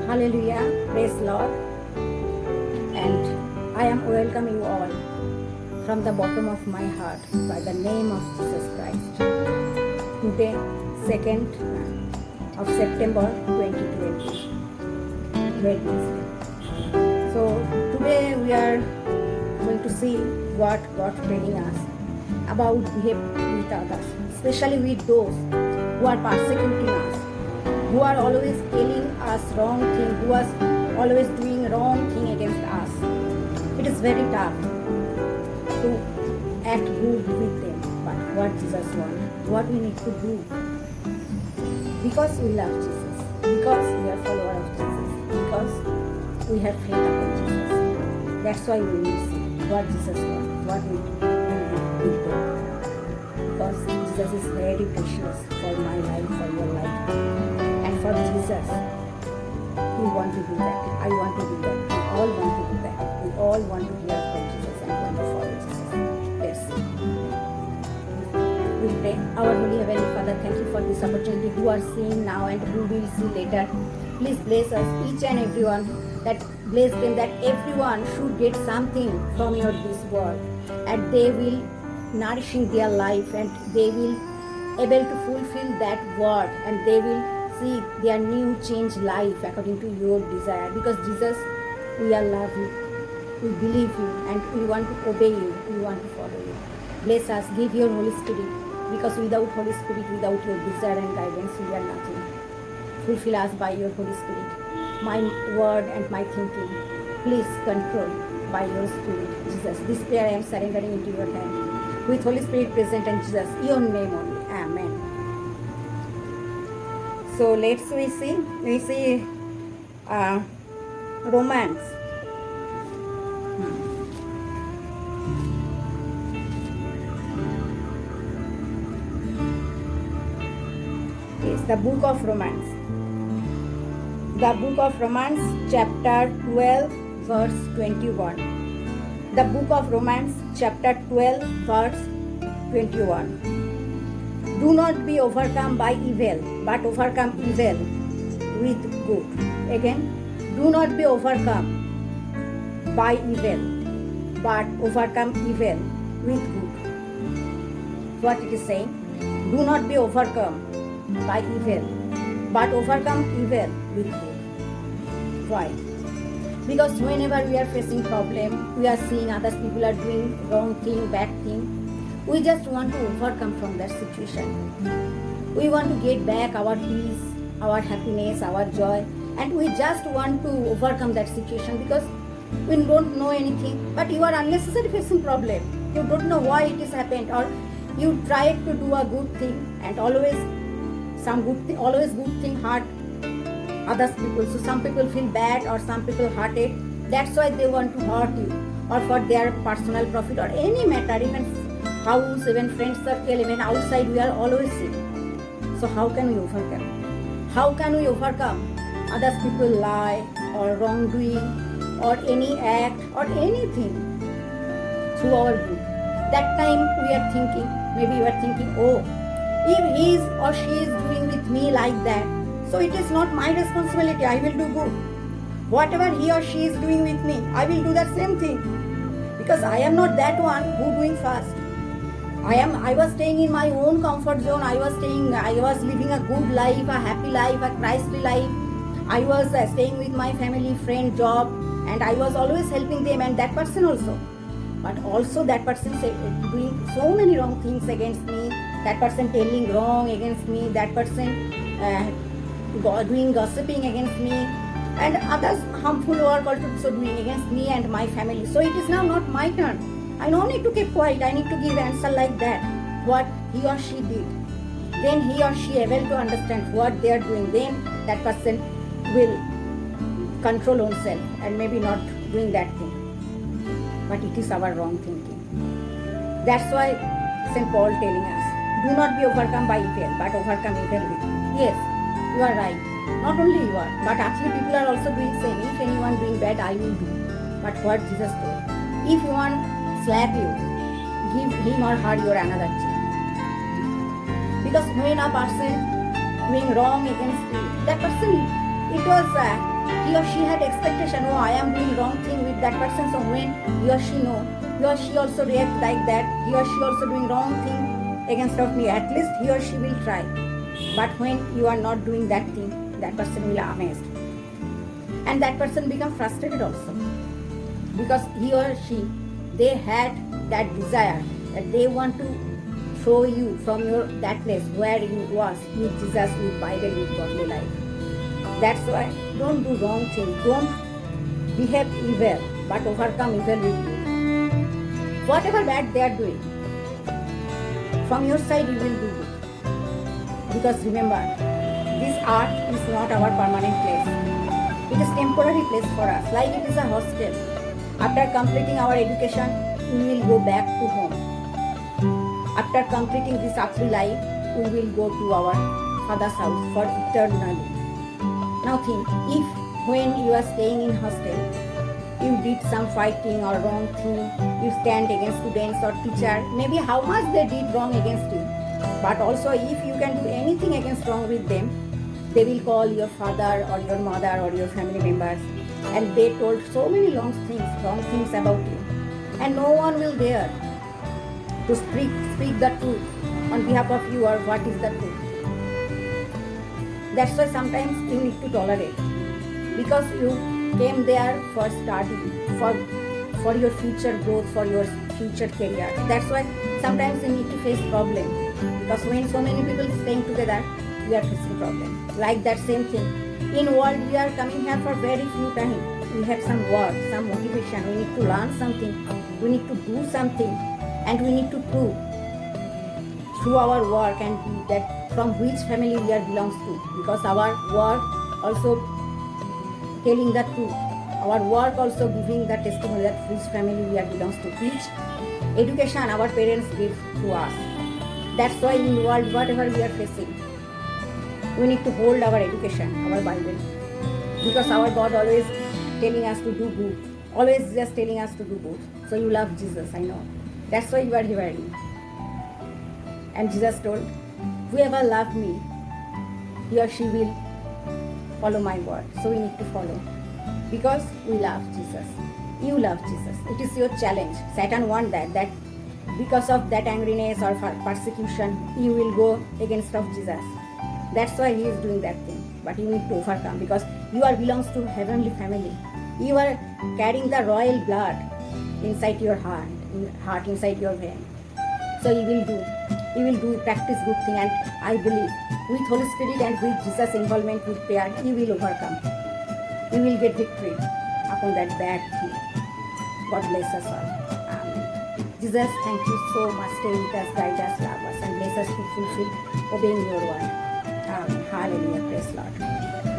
Hallelujah, praise Lord, and I am welcome you all from the bottom of my heart by the name of Jesus Christ. Today, 2nd of September 2020, Wednesday. So today we are going to see what God telling us about behave with others, especially with those who are persecuting us, who are always telling us wrong thing, who are always doing wrong thing against us. It is very tough to act good with them, but what Jesus wants, what we need to do, because we love Jesus, because we are follower of Jesus, because we have faith upon Jesus. That's why we will see what Jesus wants, what we will do, because Jesus is very precious for my life, for your life, and for Jesus. We want to do that. I want to do that. We all want to do that. We all want to hear from Jesus and want to follow Jesus. Let's see. We pray. Our Holy Heavenly Father, thank you for this opportunity. Who are seeing now and who will see later. Please bless us, each and everyone. That bless them, that everyone should get something from your this word, and they will nourishing their life, and they will able to fulfill that word, and they will see their new changed life according to your desire. Because Jesus, we are love you, we believe you, and we want to obey you, we want to follow you. Bless us, give your Holy Spirit, because without Holy Spirit, without your desire and guidance, we are nothing. Fulfill us by your Holy Spirit, my word and my thinking. Please control by your Spirit, Jesus. This prayer I am surrendering into your hand. With Holy Spirit present and Jesus, your name only. Amen. So let's we see Romans. Yes, the book of Romans. The book of Romans, chapter 12, verse 21. The book of Romans, chapter 12, verse 21. Do not be overcome by evil, but overcome evil with good. Again, do not be overcome by evil, but overcome evil with good. What it is saying? Do not be overcome by evil, but overcome evil with good. Why? Because whenever we are facing problem, we are seeing others people are doing wrong thing, bad thing, we just want to overcome from that situation. We want to get back our peace, our happiness, our joy, and we just want to overcome that situation because we don't know anything, but you are unnecessarily facing problem. You don't know why it has happened, or you tried to do a good thing and always good thing hurt others people. So some people feel bad or some people hurted. That's why they want to hurt you, or for their personal profit, or any matter, even house, even friend circle, even outside, we are always sick. So how can we overcome? How can we overcome others people lie or wrongdoing or any act or anything through our good? That time we are thinking, maybe you are thinking, oh, if he is or she is doing with me like that, so it is not my responsibility, I will do good. Whatever he or she is doing with me, I will do that same thing. Because I am not that one who doing fast. I was staying in my own comfort zone. I was living a good life, a happy life, a Christly life. I was staying with my family, friend, job, and I was always helping them, and that person also. But also that person doing so many wrong things against me, that person telling wrong against me, that person doing gossiping against me, and others harmful work also doing against me and my family. So it is now not my turn. I don't need to keep quiet. I need to give answer like that, what he or she did. Then he or she able to understand what they are doing. Then that person will control himself and maybe not doing that thing. But it is our wrong thinking. That's why St. Paul telling us, do not be overcome by evil, but overcome evil with good. Yes, you are right. Not only you are, but actually people are also doing same. If anyone doing bad, I will do. But what Jesus told, if you want slap you, give him or her your another cheek. Because when a person doing wrong against you, that person it was he or she had expectation, oh, I am doing wrong thing with that person, so when he or she know, he or she also react like that, he or she also doing wrong thing against of me, at least he or she will try. But when you are not doing that thing, that person will be amazed. And that person become frustrated also. Because he or she, they had that desire that they want to throw you from that place where you was with Jesus, with Bible, with godly life. That's why don't do wrong thing. Don't behave evil, but overcome evil with good. Whatever bad they are doing, from your side you will do good. Because remember, this earth is not our permanent place. It is temporary place for us, like it is a hostel. After completing our education, we will go back to home. After completing this earthly life, we will go to our Father's house for eternally. Now think, if when you are staying in hostel, you did some fighting or wrong thing, you stand against students or teacher, maybe how much they did wrong against you. But also if you can do anything against wrong with them, they will call your father or your mother or your family members, and they told so many wrong things about you. And no one will dare to speak the truth on behalf of you or what is the truth. That's why sometimes you need to tolerate, because you came there for study, for your future growth, for your future career. That's why sometimes you need to face problem, because when so many people staying together, we are facing problem. Like that same thing. In world we are coming here for very few time. We have some work, some motivation. We need to learn something. We need to do something, and we need to prove through our work and that from which family we are belongs to. Because our work also telling the truth. Our work also giving the testimony that which family we are belongs to. Which education our parents give to us. That's why in the world, whatever we are facing, we need to hold our education, our Bible. Because our God always telling us to do good. Always just telling us to do good. So you love Jesus, I know. That's why you are hearing. And Jesus told, whoever loves me, he or she will follow my word. So we need to follow. Because we love Jesus. You love Jesus. It is your challenge. Satan wants that because of that angriness or persecution, you will go against of Jesus. That's why he is doing that thing. But you need to overcome, because you are belongs to heavenly family. You are carrying the royal blood inside your heart, inside your vein. So you will do practice good thing, and I believe with Holy Spirit and with Jesus' involvement with prayer, you will overcome. You will get victory upon that bad thing. God bless us all. Amen. Jesus, thank you so much. Stay with us, guide us, love us, and bless us to fulfill obeying your word. Amen. Hallelujah. Praise Lord.